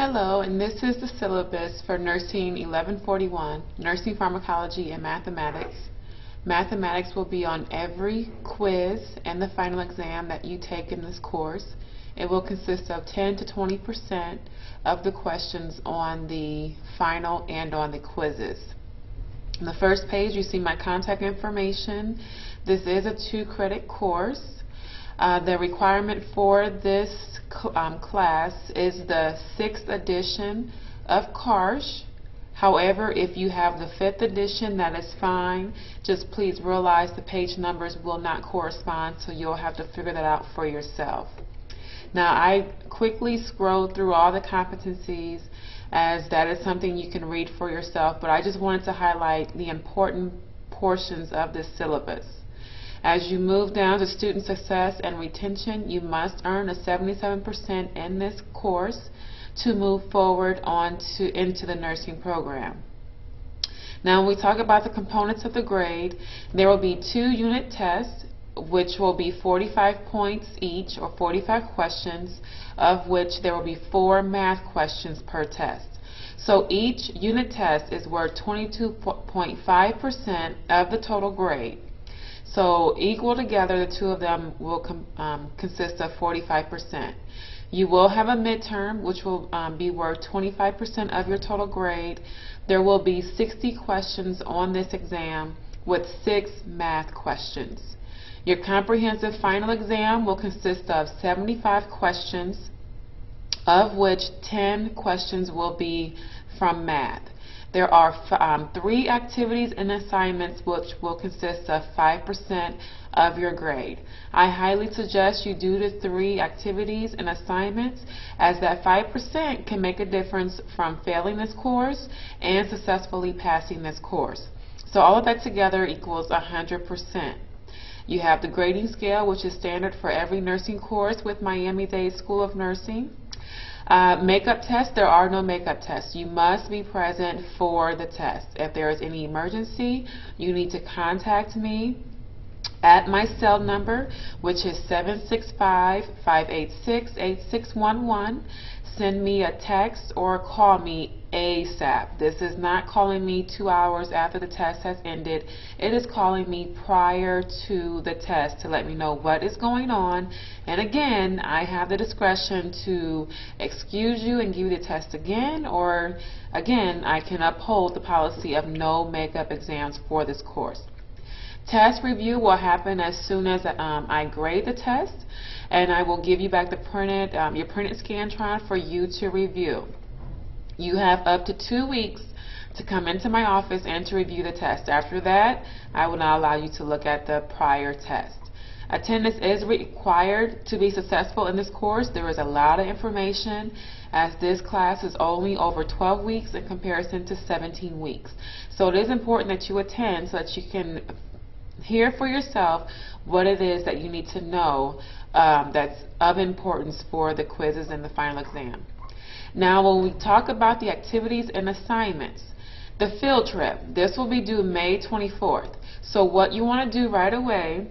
Hello, and this is the syllabus for Nursing 1141, Nursing Pharmacology and Mathematics. Mathematics will be on every quiz and the final exam that you take in this course. It will consist of 10 to 20% of the questions on the final and on the quizzes. On the first page you see my contact information. This is a 2-credit course. The requirement for this class is the 6th edition of Karsh. However, if you have the 5th edition, that is fine. Just please realize the page numbers will not correspond, so you'll have to figure that out for yourself. Now, I quickly scrolled through all the competencies, as that is something you can read for yourself, but I just wanted to highlight the important portions of this syllabus. As you move down to student success and retention, you must earn a 77% in this course to move forward into the nursing program. Now, when we talk about the components of the grade, there will be 2 unit tests, which will be 45 points each, or 45 questions, of which there will be 4 math questions per test. So each unit test is worth 22.5% of the total grade. So equal together, the two of them will consist of 45%. You will have a midterm, which will be worth 25% of your total grade. There will be 60 questions on this exam with 6 math questions. Your comprehensive final exam will consist of 75 questions, of which 10 questions will be from math. There are 3 activities and assignments which will consist of 5% of your grade. I highly suggest you do the 3 activities and assignments, as that 5% can make a difference from failing this course and successfully passing this course. So all of that together equals 100%. You have the grading scale, which is standard for every nursing course with Miami-Dade School of Nursing. Makeup tests, there are no makeup tests. You must be present for the test. If there is any emergency, you need to contact me at my cell number, which is 765-586-8611. Send me a text or call me ASAP. This is not calling me 2 hours after the test has ended. It is calling me prior to the test to let me know what is going on. And again, I have the discretion to excuse you and give you the test again, or again, I can uphold the policy of no makeup exams for this course. Test review will happen as soon as I grade the test, and I will give you back the your printed Scantron for you to review. You have up to 2 weeks to come into my office and to review the test. After that, I will not allow you to look at the prior test. Attendance is required to be successful in this course. There is a lot of information, as this class is only over 12 weeks in comparison to 17 weeks. So it is important that you attend so that you can hear for yourself what it is that you need to know that's of importance for the quizzes and the final exam. Now, when we talk about the activities and assignments, the field trip, this will be due May 24th. So what you want to do right away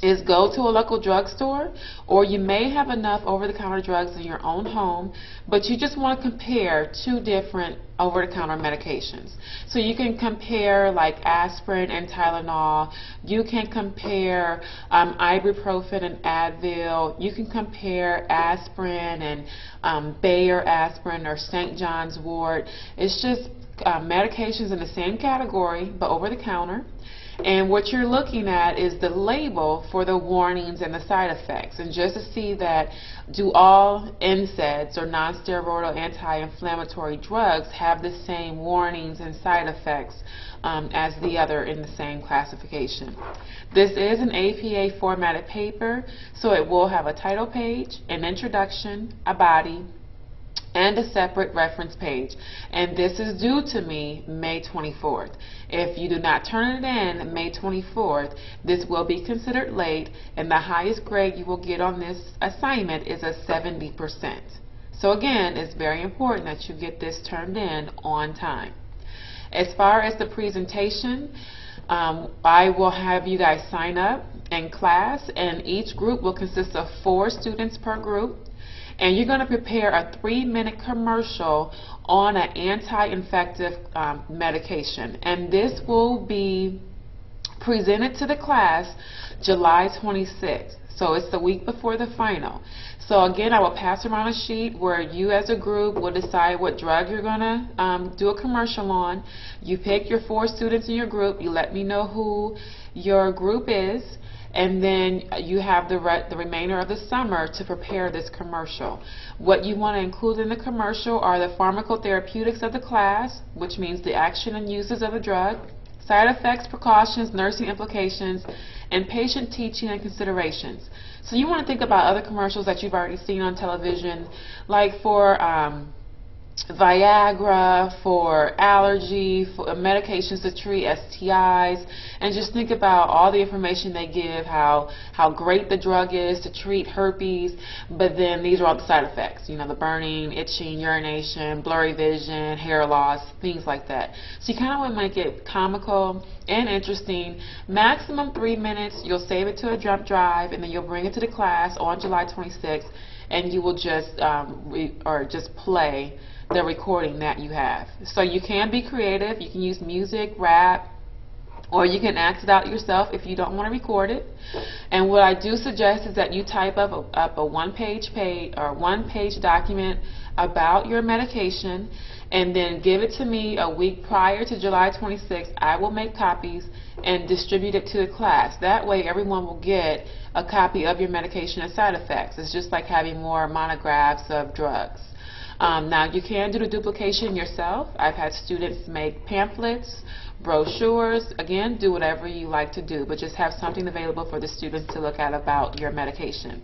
is go to a local drugstore, or you may have enough over-the-counter drugs in your own home, but you just want to compare 2 different over-the-counter medications. So you can compare like aspirin and Tylenol. You can compare ibuprofen and Advil. You can compare aspirin and Bayer aspirin or St. John's wort. It's just medications in the same category, but over-the-counter. And what you're looking at is the label for the warnings and the side effects. And just to see that, do all NSAIDs or non-steroidal anti-inflammatory drugs have the same warnings and side effects as the other in the same classification. This is an APA formatted paper, so it will have a title page, an introduction, a body, and a separate reference page. And this is due to me May 24th. If you do not turn it in May 24th, this will be considered late, and the highest grade you will get on this assignment is a 70%. So again, it's very important that you get this turned in on time. As far as the presentation, I will have you guys sign up in class, and each group will consist of 4 students per group. and you're going to prepare a 3-minute commercial on an anti-infective medication, and this will be presented to the class July 26th. So it's the week before the final. So again, I will pass around a sheet where you as a group will decide what drug you're going to do a commercial on. You pick your 4 students in your group. You let me know who your group is, and then you have the remainder of the summer to prepare this commercial. What you want to include in the commercial are the pharmacotherapeutics of the class, which means the action and uses of the drug, side effects, precautions, nursing implications, and patient teaching and considerations. So you want to think about other commercials that you've already seen on television, like for Viagra, for allergy, for medications to treat STIs, and just think about all the information they give, how great the drug is to treat herpes, but then these are all the side effects, you know, the burning, itching, urination, blurry vision, hair loss, things like that. So you kind of want to make it comical and interesting. Maximum 3 minutes. You'll save it to a jump drive, and then you'll bring it to the class on July 26th, and you will just just play the recording that you have. So you can be creative. You can use music, rap, or you can act it out yourself if you don't want to record it. And what I do suggest is that you type up a one-page document about your medication, and then give it to me a week prior to July 26th. I will make copies and distribute it to the class. That way everyone will get a copy of your medication and side effects. It's just like having more monographs of drugs. Now you can do the duplication yourself. I've had students make pamphlets, brochures. Again, do whatever you like to do, but just have something available for the students to look at about your medication.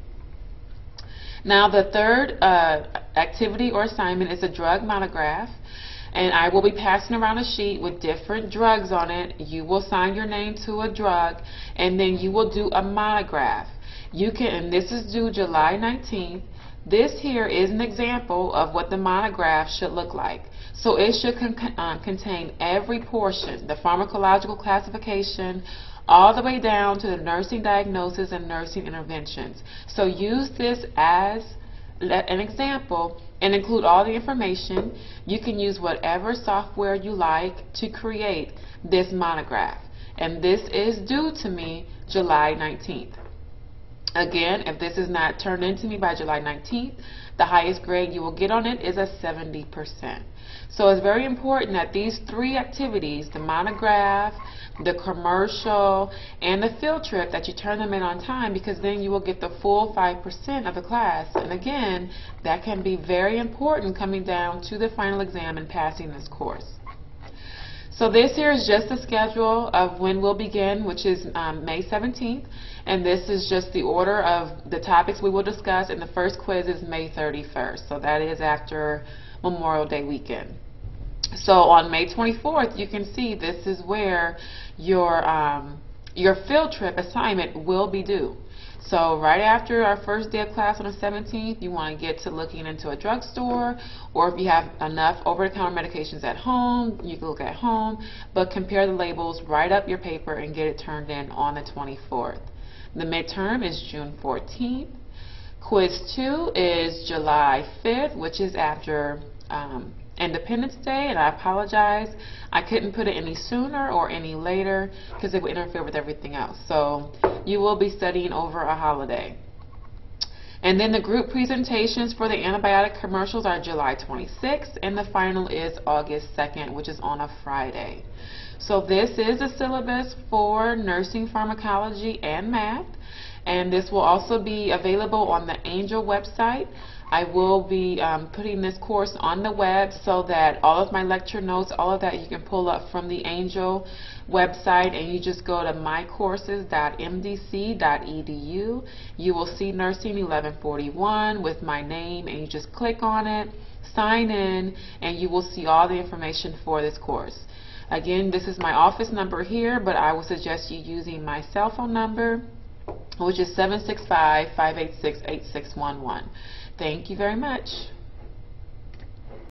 Now the third activity or assignment is a drug monograph, and I will be passing around a sheet with different drugs on it. You will sign your name to a drug, and then you will do a monograph. You can, and this is due July 19th. This here is an example of what the monograph should look like. So it should contain every portion, the pharmacological classification, all the way down to the nursing diagnosis and nursing interventions. So use this as an example and include all the information. You can use whatever software you like to create this monograph. And this is due to me July 19th. Again, if this is not turned into me by July 19th, the highest grade you will get on it is a 70%. So it's very important that these 3 activities, the monograph, the commercial, and the field trip, that you turn them in on time, because then you will get the full 5% of the class. And again, that can be very important coming down to the final exam and passing this course. So this here is just the schedule of when we'll begin, which is May 17th. And this is just the order of the topics we will discuss, and the first quiz is May 31st. So that is after Memorial Day weekend. So on May 24th, you can see this is where your field trip assignment will be due. So right after our first day of class on the 17th, you want to get to looking into a drugstore, or if you have enough over-the-counter medications at home, you can look at home, but compare the labels, write up your paper, and get it turned in on the 24th. The midterm is June 14th. Quiz 2 is July 5th, which is after Independence Day, and I apologize, I couldn't put it any sooner or any later because it would interfere with everything else. So you will be studying over a holiday. And then the group presentations for the antibiotic commercials are July 26th, and the final is August 2nd, which is on a Friday. So this is a syllabus for nursing pharmacology and math, and this will also be available on the Angel website. I will be putting this course on the web so that all of my lecture notes, all of that you can pull up from the Angel website, and you just go to mycourses.mdc.edu. You will see Nursing 1141 with my name, and you just click on it, sign in, and you will see all the information for this course. Again, this is my office number here, but I would suggest you using my cell phone number, which is 765-586-8611. Thank you very much.